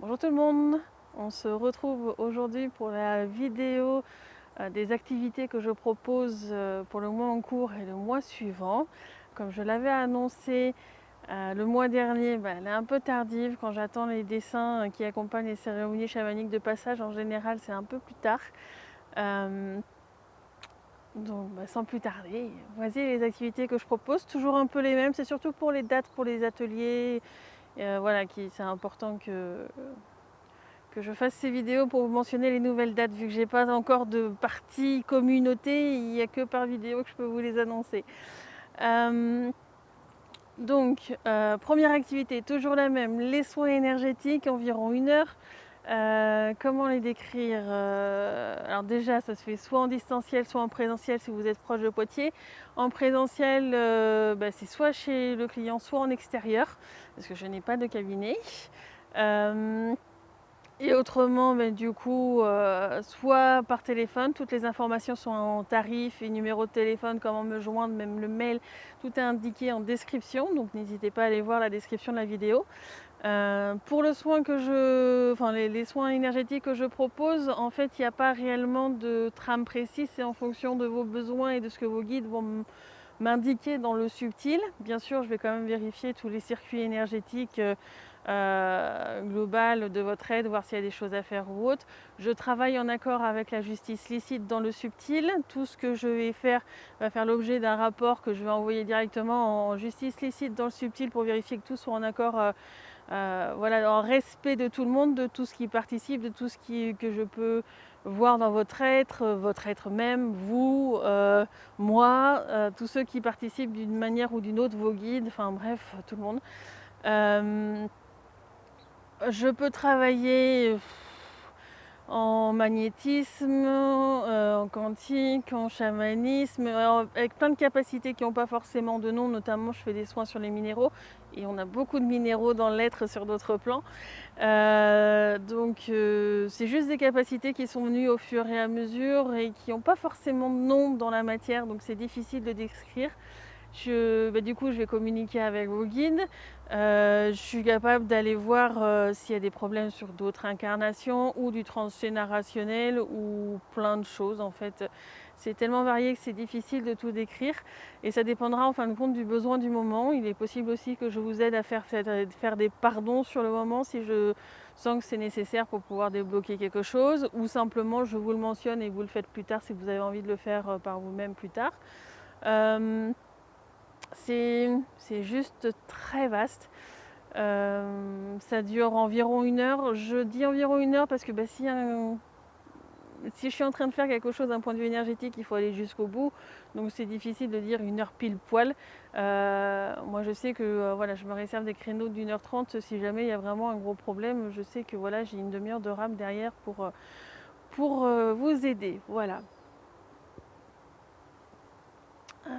Bonjour tout le monde, on se retrouve aujourd'hui pour la vidéo des activités que je propose pour le mois en cours et le mois suivant. Comme je l'avais annoncé le mois dernier, elle est un peu tardive quand j'attends les dessins qui accompagnent les cérémonies chamaniques de passage. En général, c'est un peu plus tard. Euh, donc sans plus tarder, voici les activités que je propose, toujours un peu les mêmes, c'est surtout pour les dates, pour les ateliers, voilà, c'est important que je fasse ces vidéos pour vous mentionner les nouvelles dates, vu que j'ai pas encore de partie communauté, il n'y a que par vidéo que je peux vous les annoncer. Euh, première activité, toujours la même, les soins énergétiques, environ 1 heure. Comment les décrire Alors déjà, ça se fait soit en distanciel, soit en présentiel si vous êtes proche de Poitiers. En présentiel, c'est soit chez le client, soit en extérieur, parce que je n'ai pas de cabinet. Euh, et autrement, soit par téléphone, toutes les informations sont en tarif et numéro de téléphone, comment me joindre, même le mail, tout est indiqué en description, donc n'hésitez pas à aller voir la description de la vidéo. Pour le soin les soins énergétiques que je propose, en fait, il n'y a pas réellement de trame précise, c'est en fonction de vos besoins et de ce que vos guides vont m'indiquer dans le subtil. Bien sûr, je vais quand même vérifier tous les circuits énergétiques global de votre aide, voir s'il y a des choses à faire ou autre. Je travaille en accord avec la justice licite dans le subtil. Tout ce que je vais faire va faire l'objet d'un rapport que je vais envoyer directement en justice licite dans le subtil pour vérifier que tout soit en accord, en respect de tout le monde, de tout ce qui participe, de tout ce que je peux voir dans votre être même, vous, moi, tous ceux qui participent d'une manière ou d'une autre, vos guides, enfin bref, tout le monde. Euh, je peux travailler en magnétisme, en quantique, en chamanisme, avec plein de capacités qui n'ont pas forcément de nom. Notamment, je fais des soins sur les minéraux et on a beaucoup de minéraux dans l'être sur d'autres plans. C'est juste des capacités qui sont venues au fur et à mesure et qui n'ont pas forcément de nom dans la matière, donc c'est difficile de décrire. Du coup, je vais communiquer avec vos guides. Je suis capable d'aller voir s'il y a des problèmes sur d'autres incarnations ou du transgénérationnel ou plein de choses. En fait, c'est tellement varié que c'est difficile de tout décrire et ça dépendra en fin de compte du besoin du moment. Il est possible aussi que je vous aide à faire des pardons sur le moment si je sens que c'est nécessaire pour pouvoir débloquer quelque chose, ou simplement je vous le mentionne et vous le faites plus tard si vous avez envie de le faire par vous-même plus tard. Euh, c'est juste très vaste. Ça dure environ 1 heure. Je dis environ 1 heure parce que si je suis en train de faire quelque chose d'un point de vue énergétique, il faut aller jusqu'au bout. Donc c'est difficile de dire 1 heure pile poil. Moi je sais que je me réserve des créneaux d'1 h 30 si jamais il y a vraiment un gros problème. Je sais que j'ai une demi-heure de rame derrière pour vous aider. Voilà.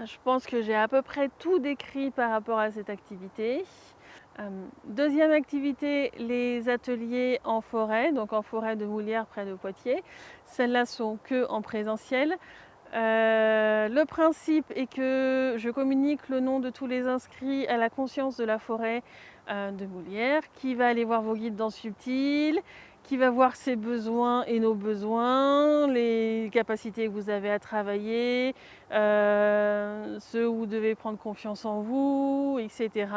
Je pense que j'ai à peu près tout décrit par rapport à cette activité. Deuxième activité, les ateliers en forêt, donc en forêt de Moulières près de Poitiers. Celles-là sont que en présentiel. Le principe est que je communique le nom de tous les inscrits à la conscience de la forêt de Moulières, qui va aller voir vos guides dans Subtil, qui va voir ses besoins et nos besoins, les capacités que vous avez à travailler, ceux où vous devez prendre confiance en vous, etc.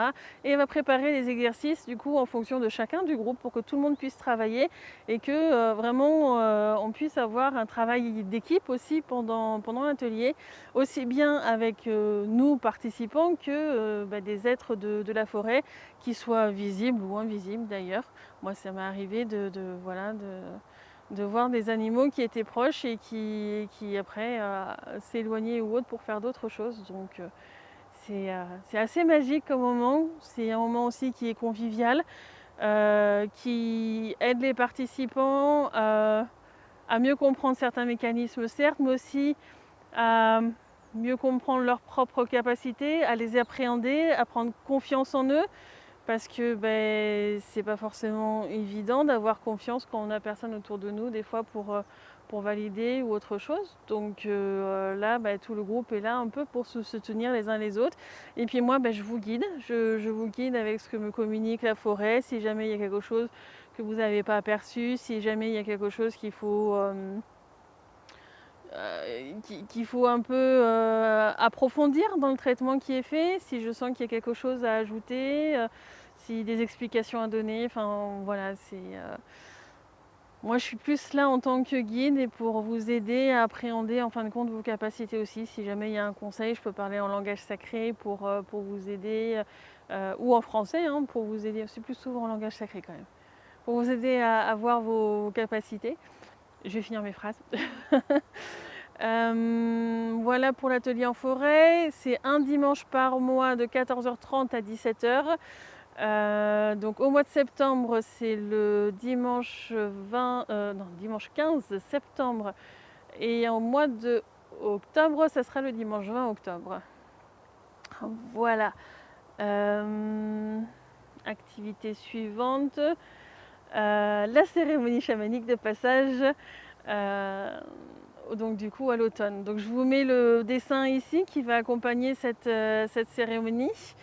Et elle va préparer les exercices du coup en fonction de chacun du groupe pour que tout le monde puisse travailler et que vraiment on puisse avoir un travail d'équipe aussi pendant l'atelier, aussi bien avec nous participants que des êtres de la forêt, qui soient visibles ou invisibles d'ailleurs. Moi ça m'est arrivé de voir des animaux qui étaient proches et qui après s'éloignaient ou autre pour faire d'autres choses. Donc c'est assez magique comme moment. C'est un moment aussi qui est convivial, qui aide les participants à mieux comprendre certains mécanismes, certes, mais aussi à mieux comprendre leurs propres capacités, à les appréhender, à prendre confiance en eux, parce que c'est pas forcément évident d'avoir confiance quand on n'a personne autour de nous, des fois pour valider ou autre chose. Donc là, tout le groupe est là un peu pour se soutenir les uns les autres. Et puis moi, je vous guide. Je vous guide avec ce que me communique la forêt. Si jamais il y a quelque chose que vous n'avez pas aperçu, si jamais il y a quelque chose qu'il faut qu'il faut un peu approfondir dans le traitement qui est fait, si je sens qu'il y a quelque chose à ajouter, si des explications à donner, enfin voilà, moi je suis plus là en tant que guide et pour vous aider à appréhender en fin de compte vos capacités aussi. Si jamais il y a un conseil, je peux parler en langage sacré pour vous aider, ou en français, hein, pour vous aider, c'est plus souvent en langage sacré quand même, pour vous aider à voir vos capacités. Je vais finir mes phrases. Voilà pour l'atelier en forêt, c'est un dimanche par mois de 14h30 à 17h. Donc au mois de septembre, c'est le dimanche dimanche 15 septembre, et en mois de octobre, ça sera le dimanche 20 octobre. Voilà. Activité suivante, la cérémonie chamanique de passage. Donc du coup à l'automne. Donc je vous mets le dessin ici qui va accompagner cette cérémonie.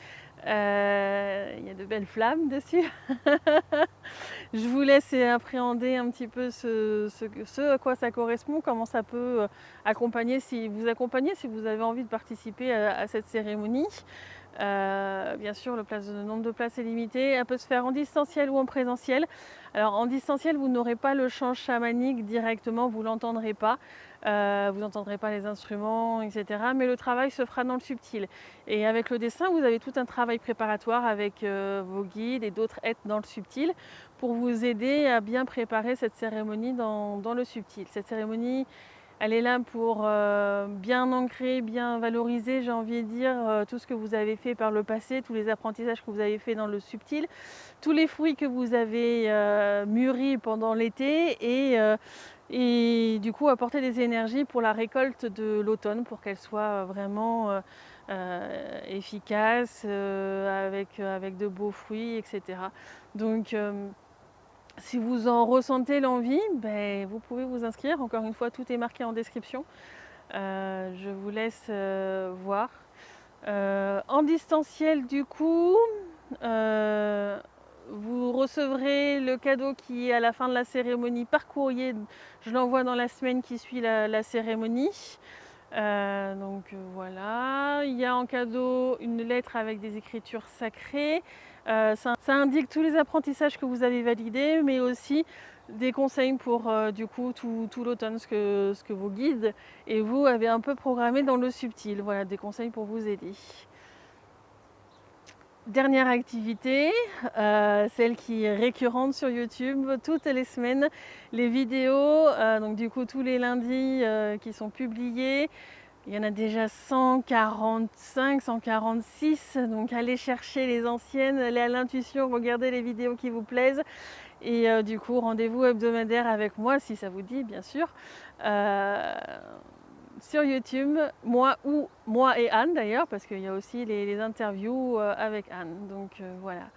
Il y a de belles flammes dessus. Je vous laisse appréhender un petit peu ce à quoi ça correspond, comment ça peut accompagner, si vous avez envie de participer à cette cérémonie. Bien sûr, le nombre de places est limité. Elle peut se faire en distanciel ou en présentiel. Alors en distanciel, vous n'aurez pas le chant chamanique directement, vous ne l'entendrez pas. Vous n'entendrez pas les instruments, etc. Mais le travail se fera dans le subtil. Et avec le dessin, vous avez tout un travail préparatoire avec vos guides et d'autres êtres dans le subtil pour vous aider à bien préparer cette cérémonie dans le subtil. Cette cérémonie, elle est là pour bien ancrer, bien valoriser, j'ai envie de dire, tout ce que vous avez fait par le passé, tous les apprentissages que vous avez fait dans le subtil, tous les fruits que vous avez mûris pendant l'été et du coup apporter des énergies pour la récolte de l'automne, pour qu'elle soit vraiment efficace, avec de beaux fruits, etc. Donc si vous en ressentez l'envie, vous pouvez vous inscrire. Encore une fois, tout est marqué en description. Je vous laisse voir. En distanciel, du coup, vous recevrez le cadeau qui est à la fin de la cérémonie par courrier. Je l'envoie dans la semaine qui suit la cérémonie. Donc voilà, il y a en cadeau une lettre avec des écritures sacrées. Ça indique tous les apprentissages que vous avez validés, mais aussi des conseils pour du coup tout l'automne, ce que vos guides et vous avez un peu programmé dans le subtil. Voilà, des conseils pour vous aider. Dernière activité, celle qui est récurrente sur YouTube toutes les semaines, les vidéos, donc du coup tous les lundis qui sont publiés. Il y en a déjà 145, 146, donc allez chercher les anciennes, allez à l'intuition, regardez les vidéos qui vous plaisent. Et du coup, rendez-vous hebdomadaire avec moi, si ça vous dit, bien sûr, sur YouTube, moi et Anne d'ailleurs, parce qu'il y a aussi les interviews avec Anne. Donc voilà.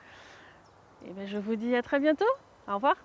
Et je vous dis à très bientôt. Au revoir.